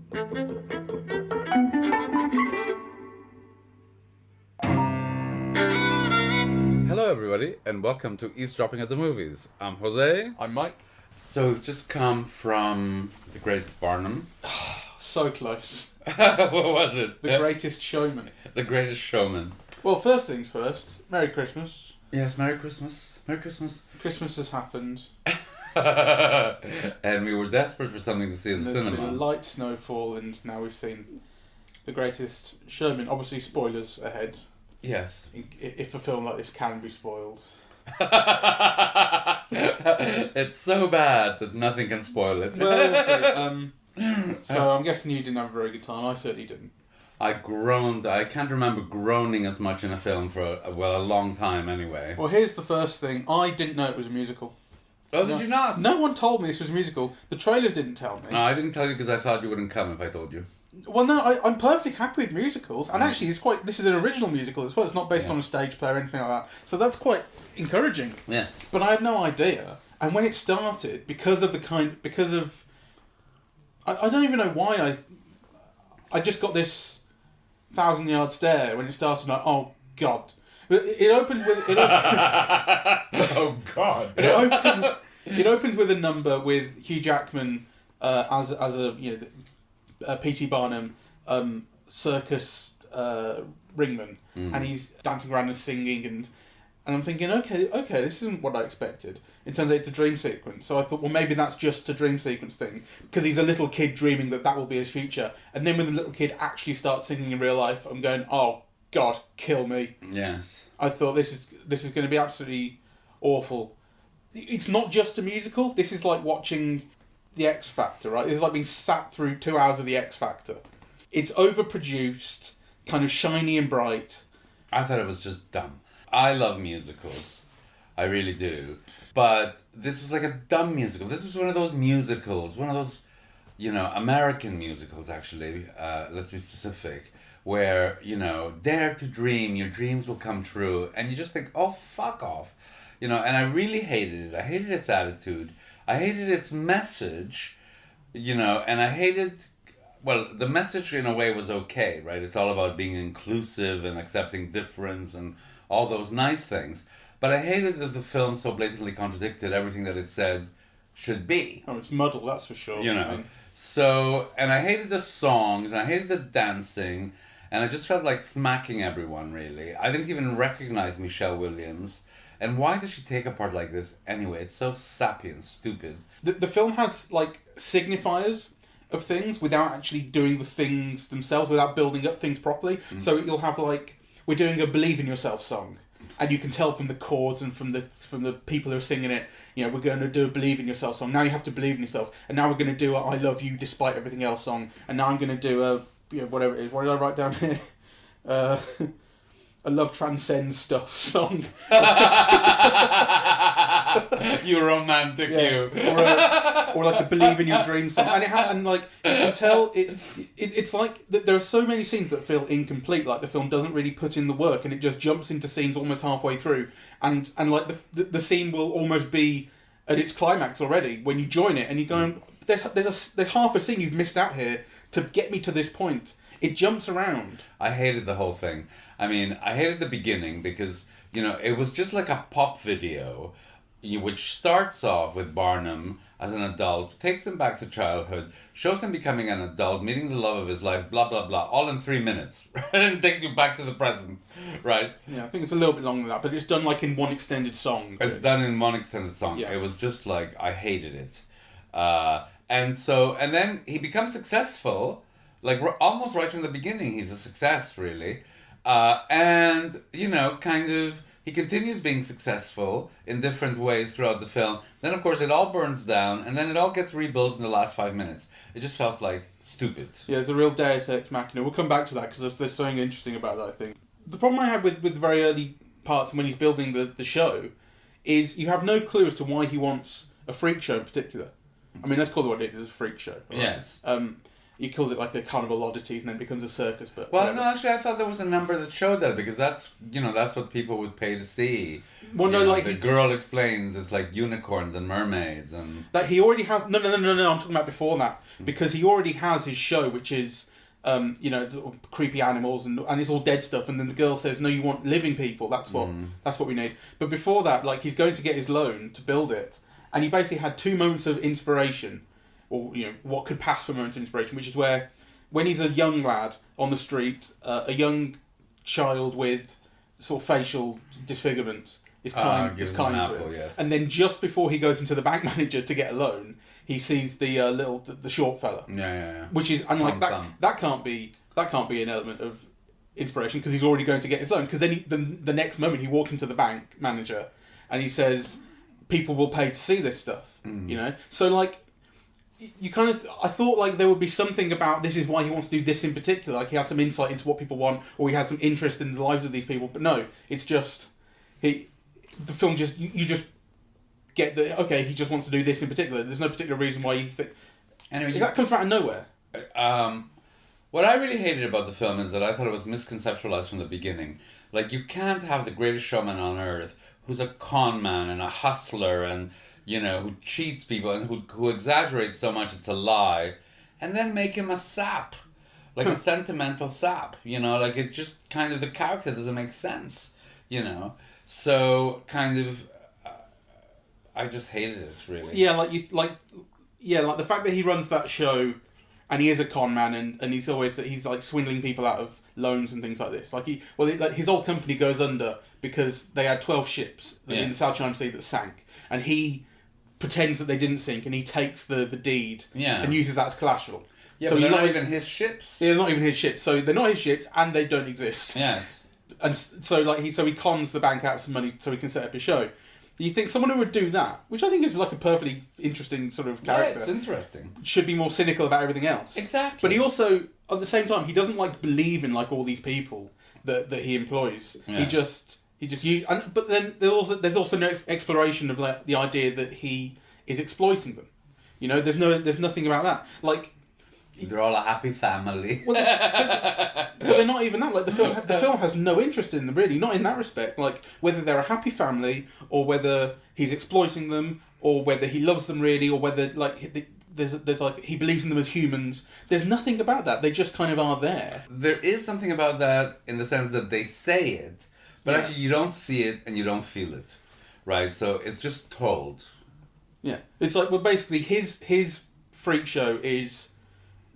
Hello everybody, and welcome to Eavesdropping at the Movies. I'm José. I'm Mike. So we've just come from the Great Barnum. So close. What was it? The Greatest Showman. The Greatest Showman. Well, first things first, Merry Christmas. Yes, Merry Christmas. Merry Christmas. Christmas has happened. And we were desperate for something to see in the There's cinema. been a light snowfall and now we've seen The Greatest Showman. Obviously, spoilers ahead. Yes. If a film like this can be spoiled. It's so bad that nothing can spoil it. Well, so I'm guessing you didn't have a very good time. I certainly didn't. I groaned. I can't remember groaning as much in a film for a long time anyway. Well, here's the first thing. I didn't know it was a musical. Oh, did you not? No one told me this was a musical. The trailers didn't tell me. No, I didn't tell you because I thought you wouldn't come if I told you. Well, no, I'm perfectly happy with musicals, and actually, this is an original musical as well. It's not based on a stage play or anything like that, so that's quite encouraging. Yes. But I had no idea, and when it started, because of I don't even know why I just got this 1,000-yard stare when it started. Like, oh God! But it opens with Oh God! It opens with a number with Hugh Jackman as a P.T. Barnum circus ringman, and he's dancing around and singing, and I'm thinking, okay, this isn't what I expected. It turns out it's a dream sequence, so I thought, well, maybe that's just a dream sequence thing, because he's a little kid dreaming that will be his future, and then when the little kid actually starts singing in real life, I'm going, oh God, kill me. Yes. I thought this is going to be absolutely awful. It's not just a musical. This is like watching The X Factor, right? This is like being sat through 2 hours of The X Factor. It's overproduced, kind of shiny and bright. I thought it was just dumb. I love musicals. I really do. But this was like a dumb musical. This was one of those musicals, one of those, American musicals, actually. Let's be specific. Where, dare to dream, your dreams will come true. And you just think, oh, fuck off. And I really hated it. I hated its attitude. I hated its message, and I hated... Well, the message in a way was okay, right? It's all about being inclusive and accepting difference and all those nice things. But I hated that the film so blatantly contradicted everything that it said should be. Oh, it's muddle, that's for sure. So, and I hated the songs, and I hated the dancing, and I just felt like smacking everyone, really. I didn't even recognize Michelle Williams. And why does she take a part like this anyway? It's so sappy and stupid. The film has, like, signifiers of things without actually doing the things themselves, without building up things properly. So you'll have, like, we're doing a Believe in Yourself song. And you can tell from the chords and from the people who are singing it, we're going to do a Believe in Yourself song. Now you have to believe in yourself. And now we're going to do a I Love You Despite Everything Else song. And now I'm going to do a, whatever it is. What did I write down here? A Love Transcends Stuff song. You romantic, you. Or like a Believe in Your Dream song. And you can tell it's like there are so many scenes that feel incomplete. Like the film doesn't really put in the work, and it just jumps into scenes almost halfway through. And like the scene will almost be at its climax already when you join it, and you're going, there's half a scene you've missed out here to get me to this point. It jumps around. I hated the whole thing. I mean, I hated the beginning because, it was just like a pop video, which starts off with Barnum as an adult, takes him back to childhood, shows him becoming an adult, meeting the love of his life, blah, blah, blah, all in 3 minutes. And takes you back to the present, right? Yeah, I think it's a little bit longer than that, but it's done like in one extended song. It's done in one extended song. Yeah. It was just like, I hated it. And then he becomes successful, like almost right from the beginning, he's a success, really. He continues being successful in different ways throughout the film. Then, of course, it all burns down, and then it all gets rebuilt in the last 5 minutes. It just felt like stupid. Yeah, it's a real Deus Ex Machina. We'll come back to that because there's something interesting about that, I think. The problem I had with the very early parts when he's building the show is you have no clue as to why he wants a freak show in particular. I mean, let's call it what it is, a freak show. Right? Yes. he calls it like a carnival oddities, and then becomes a circus. But Well, whatever. no, actually, I thought there was a number that showed that because that's what people would pay to see. Well, no, like the girl explains it's like unicorns and mermaids and that he already has. No. I'm talking about before that because he already has his show, which is creepy animals and it's all dead stuff. And then the girl says, "No, you want living people. That's what we need." But before that, like he's going to get his loan to build it, and he basically had 2 moments of inspiration, or what could pass for moments of inspiration, which is where when he's a young lad on the street, a young child with sort of facial disfigurements is kind to him. Yes. And then just before he goes into the bank manager to get a loan, he sees the the short fella. Yeah. Which is unlike that. That can't be an element of inspiration because he's already going to get his loan. Because then the next moment he walks into the bank manager and he says, "People will pay to see this stuff." So like. You kind of, I thought like there would be something about this is why he wants to do this in particular. Like he has some insight into what people want, or he has some interest in the lives of these people. But no, it's just the film just you just get that he just wants to do this in particular. There's no particular reason why you think. Anyway, that comes out of nowhere. What I really hated about the film is that I thought it was misconceptualized from the beginning. Like you can't have the greatest showman on earth who's a con man and a hustler and. Who cheats people and who exaggerates so much it's a lie, and then make him a sap, like a sentimental sap. Like it just kind of the character doesn't make sense. So kind of, I just hated it really. Yeah, like the fact that he runs that show, and he is a con man, and he's like swindling people out of loans and things like this. Like his old company goes under because they had 12 ships in the South China Sea that sank, and he pretends that they didn't sink, and he takes the deed and uses that as collateral. Yeah, so but they're not even his ships. Yeah, they're not even his ships. So they're not his ships, and they don't exist. Yes. And so he cons the bank out of some money so he can set up his show. You think someone who would do that, which I think is like a perfectly interesting sort of character. Yeah, it's interesting. Should be more cynical about everything else. Exactly. But he also, at the same time, he doesn't like believe in like all these people that he employs. Yeah. He just but then there's also no exploration of like the idea that he is exploiting them. There's nothing about that. Like they're all a happy family. Well, but they're not even that. Like the film has no interest in them really, not in that respect. Like whether they're a happy family or whether he's exploiting them or whether he loves them really or whether like there's like he believes in them as humans. There's nothing about that. They just kind of are there. There is something about that in the sense that they say it. But actually, you don't see it and you don't feel it, right? So it's just told. Yeah, it's like basically his freak show is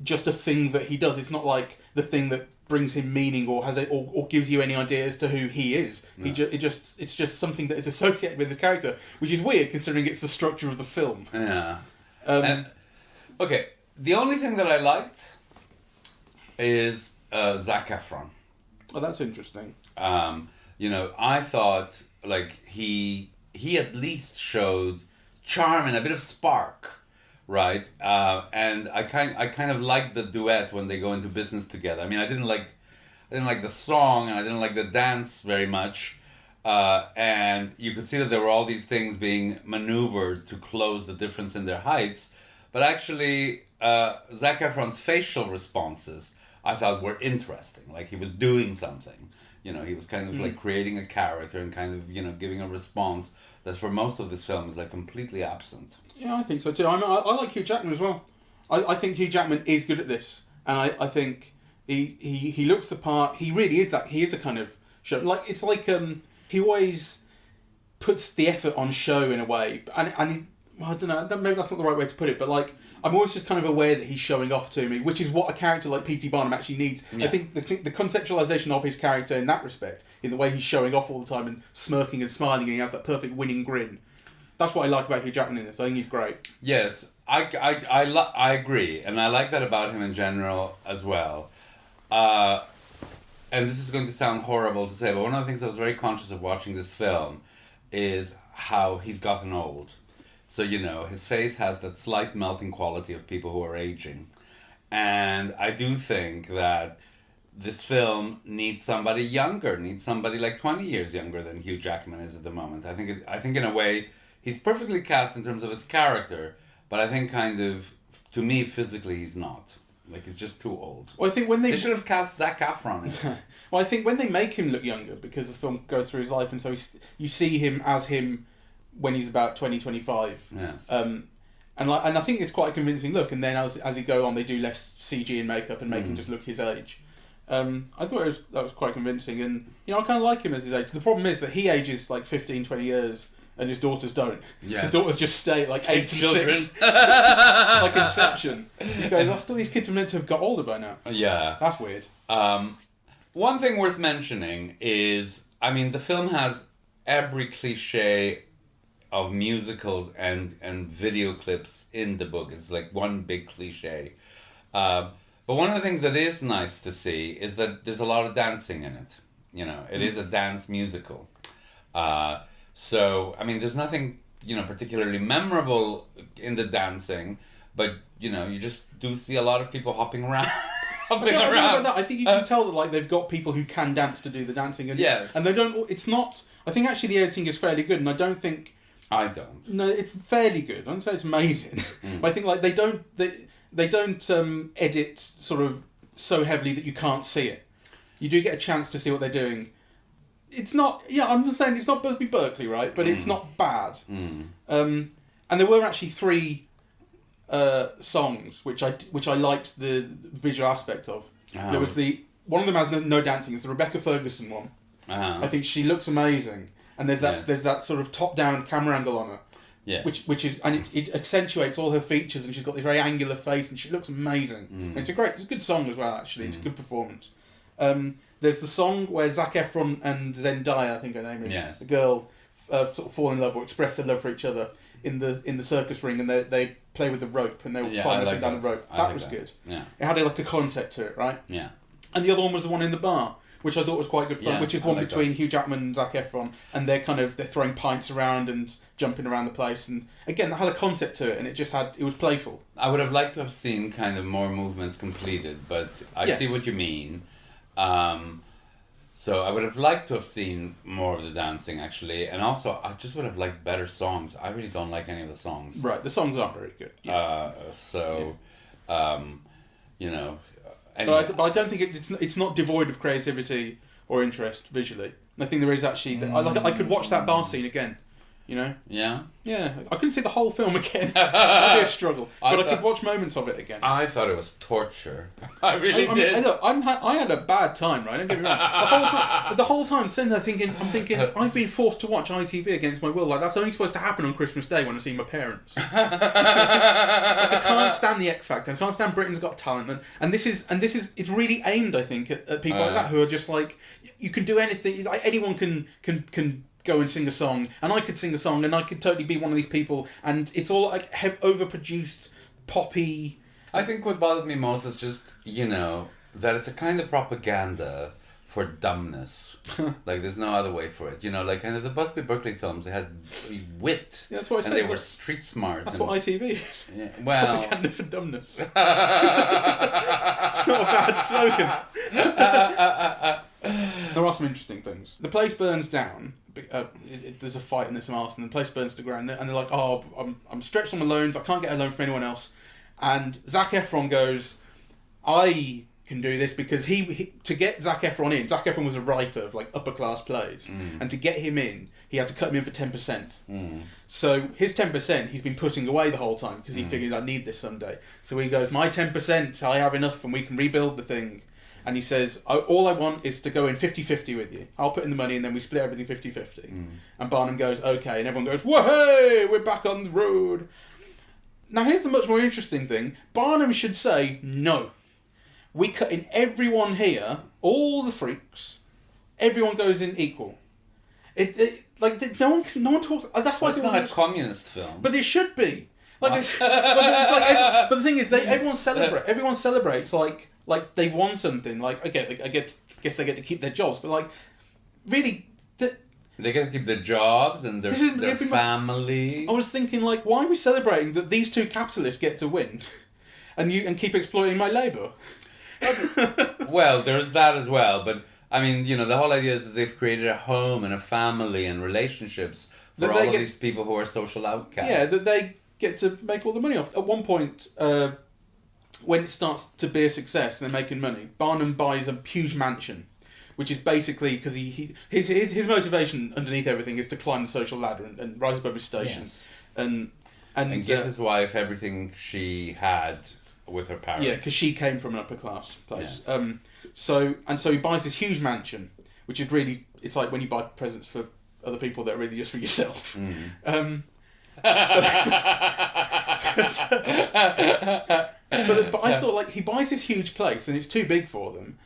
just a thing that he does. It's not like the thing that brings him meaning or has it or gives you any idea as to who he is. No. It's just something that is associated with the character, which is weird considering it's the structure of the film. Yeah. Okay, the only thing that I liked is Zac Efron. Oh, that's interesting. I thought like he at least showed charm and a bit of spark, right? And I kind of liked the duet when they go into business together. I mean, I didn't like the song and I didn't like the dance very much, and you could see that there were all these things being maneuvered to close the difference in their heights. But actually, Zac Efron's facial responses I thought were interesting. Like he was doing something. He was kind of like creating a character and kind of, giving a response that for most of this film is like completely absent. Yeah, I think so too. I like Hugh Jackman as well. I think Hugh Jackman is good at this. And I think he looks the part. He really is that. He is a kind of show. Like, it's like he always puts the effort on show in a way. And I don't know, maybe that's not the right way to put it, but like, I'm always just kind of aware that he's showing off to me, which is what a character like P.T. Barnum actually needs. Yeah. I think the conceptualization of his character in that respect, in the way he's showing off all the time and smirking and smiling and he has that perfect winning grin, that's what I like about Hugh Jackman in this. I think he's great. Yes, I agree, and I like that about him in general as well. And this is going to sound horrible to say, but one of the things I was very conscious of watching this film is how he's gotten old. So, his face has that slight melting quality of people who are aging. And I do think that this film needs somebody younger, needs somebody like 20 years younger than Hugh Jackman is at the moment. I think in a way, he's perfectly cast in terms of his character, but I think kind of, to me, physically, he's not. Like, he's just too old. Well, I think when They should have cast Zac Efron in it. Well, I think when they make him look younger, because the film goes through his life, and so you see him as him when he's about 20, 25. Yes. And I think it's quite a convincing look. And then as he go on, they do less CG and makeup and make him just look his age. I thought that was quite convincing, and I kind of like him as his age. The problem is that he ages like 15, 20 years. And his daughters don't. Yes. His daughters just stay like 8 and children. 6. Like Inception. You go, I thought these kids were meant to have got older by now. Yeah. That's weird. One thing worth mentioning is, I mean, the film has every cliche of musicals and video clips in the book. It's like one big cliche. But one of the things that is nice to see is that there's a lot of dancing in it. It is a dance musical. So, I mean, there's nothing, particularly memorable in the dancing, but, you just do see a lot of people hopping around. I don't know about that. I think you can tell that, like, they've got people who can dance to do the dancing. And, yes. And they don't, it's not, I think actually the editing is fairly good, and I don't think... I don't. No, it's fairly good. I don't say it's amazing. But I think, like, they don't edit sort of so heavily that you can't see it. You do get a chance to see what they're doing. It's not, I'm just saying it's not supposed to be Berkeley, right? But it's not bad. And there were actually 3 songs which I liked the visual aspect of. There was one of them has no dancing. It's the Rebecca Ferguson one. I think she looks amazing, and there's that sort of top down camera angle on her. Yes. Which is, and it accentuates all her features, and she's got this very angular face, and she looks amazing. And it's a good song as well. Actually, it's a good performance. There's the song where Zac Efron and Zendaya, I think her name is, the girl, sort of fall in love or express their love for each other in the circus ring, and they play with the rope, and they were climbing up and down the rope. That was good. Yeah. It had like a concept to it, right? Yeah. And the other one was the one in the bar, which I thought was quite good fun, which is the one between Hugh Jackman and Zac Efron, and they're throwing pints around and jumping around the place, and again, that had a concept to it, and it was playful. I would have liked to have seen kind of more movements completed, but I see what you mean. So I would have liked to have seen more of the dancing, actually, and also I just would have liked better songs. I really don't like any of the songs. Right, the songs aren't very good. Yeah. Anyway. But I don't think it's not devoid of creativity or interest visually. I think there is actually. I could watch that bar scene again. Yeah? Yeah. I couldn't see the whole film again. That'd be a struggle. But I could watch moments of it again. I thought it was torture. I really did. Look, I had a bad time, right? Don't get me wrong. The whole time sitting there thinking, I've been forced to watch ITV against my will. Like, that's only supposed to happen on Christmas Day when I see my parents. I can't stand the X Factor. I can't stand Britain's Got Talent. And this is it's really aimed, I think, at people like that who are just like, you can do anything. Like, anyone can go and sing a song, and I could sing a song, and I could totally be one of these people, and it's all like overproduced, poppy. I think what bothered me most is just, that it's a kind of propaganda for dumbness. Like, there's no other way for it. Like, kind of the Busby Berkeley films, they had wit. Yeah, that's what I said. And they were street smart. That's what ITV is. Yeah, well... Propaganda for dumbness. It's not a bad slogan. There are some interesting things. The place burns down. There's a fight in this house, and the place burns to ground, and they're like, "Oh, I'm stretched on my loans. I can't get a loan from anyone else." And Zac Efron goes, "I can do this," because he to get Zac Efron in. Zac Efron was a writer of like upper class plays, and to get him in, he had to cut him in for 10%. So his 10% he's been putting away the whole time because he figured I need this someday. So he goes, "My 10%, I have enough, and we can rebuild the thing." And he says, all I want is to go in 50-50 with you. I'll put in the money and then we split everything 50-50. And Barnum goes, okay. And everyone goes, whoa, we're back on the road. Now here's the much more interesting thing. Barnum should say, no. We cut in everyone here, all the freaks. Everyone goes in equal. No one talks. That's why it's not a communist film. But it should be. But the thing is, everyone celebrates like they want something. Like, okay, I guess they get to keep their jobs, but like, really, they get to keep their jobs and their family. I was thinking, like, why are we celebrating that these two capitalists get to win, and keep exploiting my labour? Well, there's that as well, but I mean, the whole idea is that they've created a home and a family and relationships for all of these people who are social outcasts. Yeah, that they get to make all the money off. At one point, when it starts to be a success and they're making money, Barnum buys a huge mansion, which is basically because his motivation underneath everything is to climb the social ladder and rise above his station, Yes. and give his wife everything she had with her parents. Yeah, because she came from an upper class place. Yes. So he buys this huge mansion, which is really, it's like when you buy presents for other people that are really just for yourself. But I thought, like, he buys this huge place and it's too big for them.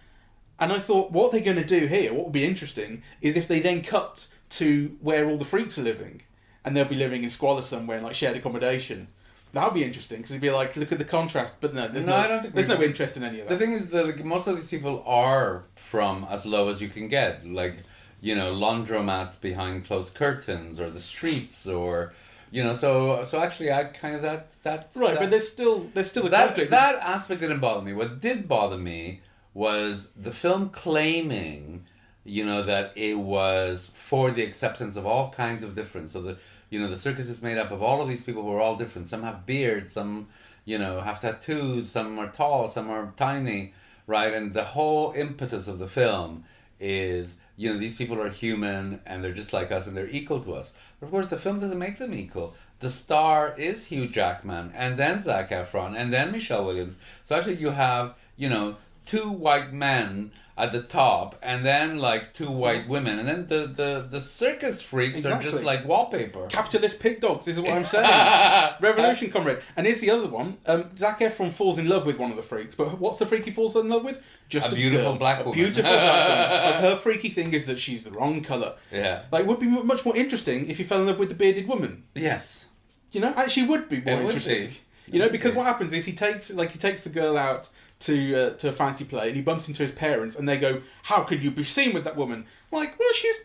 And I thought, what they're going to do here, what would be interesting, is if they then cut to where all the freaks are living, and they'll be living in squalor somewhere in like shared accommodation. That would be interesting because it'd be like, look at the contrast. But no, I don't think there's no interest in any of that. The thing is that, like, most of these people are from as low as you can get, like, you know, laundromats behind closed curtains, or the streets, or, you know. So actually, I kind of that right. But there's still a conflict. That aspect didn't bother me. What did bother me was the film claiming, you know, that it was for the acceptance of all kinds of difference. So the, you know, the circus is made up of all of these people who are all different. Some have beards, some, you know, have tattoos, some are tall, some are tiny, right? And the whole impetus of the film is, you know, these people are human and they're just like us and they're equal to us. But of course, the film doesn't make them equal. The star is Hugh Jackman, and then Zac Efron, and then Michelle Williams. So actually you have, you know, 2 white men at the top, and then like 2 white women, and then the circus freaks are just like wallpaper. Capitalist pig dogs, this is what I'm saying. Revolution, comrade. And here's the other one. Zac Efron falls in love with one of the freaks, but what's the freak he falls in love with? Just a beautiful girl. black woman. A beautiful black woman. Like, her freaky thing is that she's the wrong colour. Yeah. Like, it would be much more interesting if you fell in love with the bearded woman. Yes. You know, actually would be more interesting. You know, because what happens is he takes the girl out to a fancy play, and he bumps into his parents, and they go, "How could you be seen with that woman?" I'm like, well, she's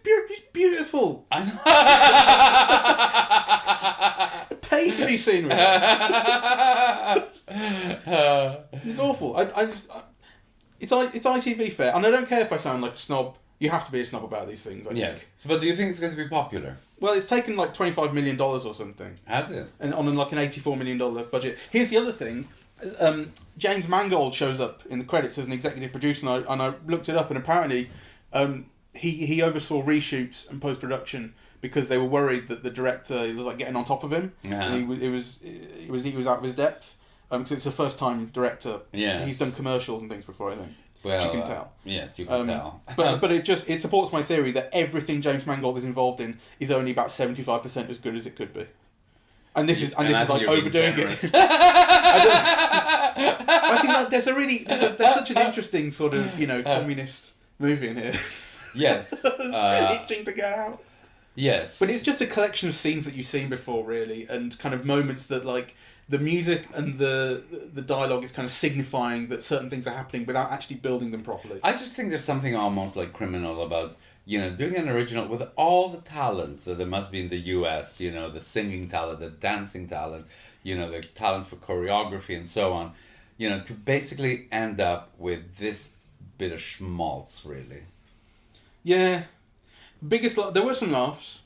beautiful. I know. Pay to be seen with her. It's awful. It's ITV fare, and I don't care if I sound like a snob. You have to be a snob about these things, I yes. think. So, but do you think it's going to be popular? Well, it's taken like $25 million or something. Has it? And on like an $84 million budget. Here's the other thing. James Mangold shows up in the credits as an executive producer, and I looked it up, and apparently he oversaw reshoots and post-production because they were worried that the director was like getting on top of him. Yeah. And he was out of his depth. Because it's a first-time director. Yes. He's done commercials and things before, I think. Well, you can tell. Yes, you can tell. but it supports my theory that everything James Mangold is involved in is only about 75% as good as it could be. And this is like overdoing it. I think that there's such an interesting sort of, you know, communist movie in here. Yes. Itching to get out. Yes. But it's just a collection of scenes that you've seen before, really, and kind of moments that, like, the music and the dialogue is kind of signifying that certain things are happening without actually building them properly. I just think there's something almost like criminal about, you know, doing an original with all the talent that there must be in the US, you know, the singing talent, the dancing talent, you know, the talent for choreography and so on, you know, to basically end up with this bit of schmaltz, really. Yeah. There were some laughs.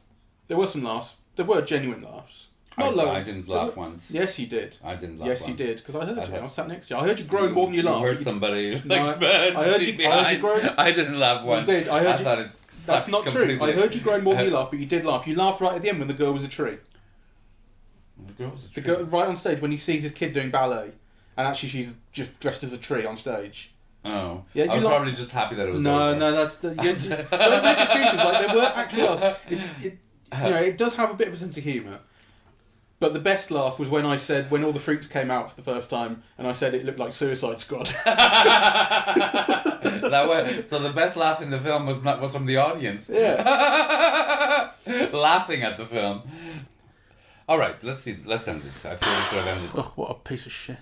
There were genuine laughs. Not loads. I didn't laugh once. Yes, you did. I didn't laugh Yes, once. you did, because I heard you. I was sat next to you. I heard you groan more than you laughed. You heard somebody No, like bird I heard you groan. I didn't laugh once. You did. I heard you. thought it That's not completely. true. I heard you groan more than you laughed, but you did laugh. You laughed right at the end when the girl was a tree. The girl was a tree. The girl right on stage when he sees his kid doing ballet, and actually she's just dressed as a tree on stage. Oh, yeah, I was probably just happy that it was over. No, that's the. Yes, don't make excuses. Like there were actual laughs. It does have a bit of a sense of humour. But the best laugh was when I said, when all the freaks came out for the first time, and I said it looked like Suicide Squad. So the best laugh in the film was from the audience. Yeah. Laughing at the film. All right, let's end it. I feel we should have ended. Oh, what a piece of shit.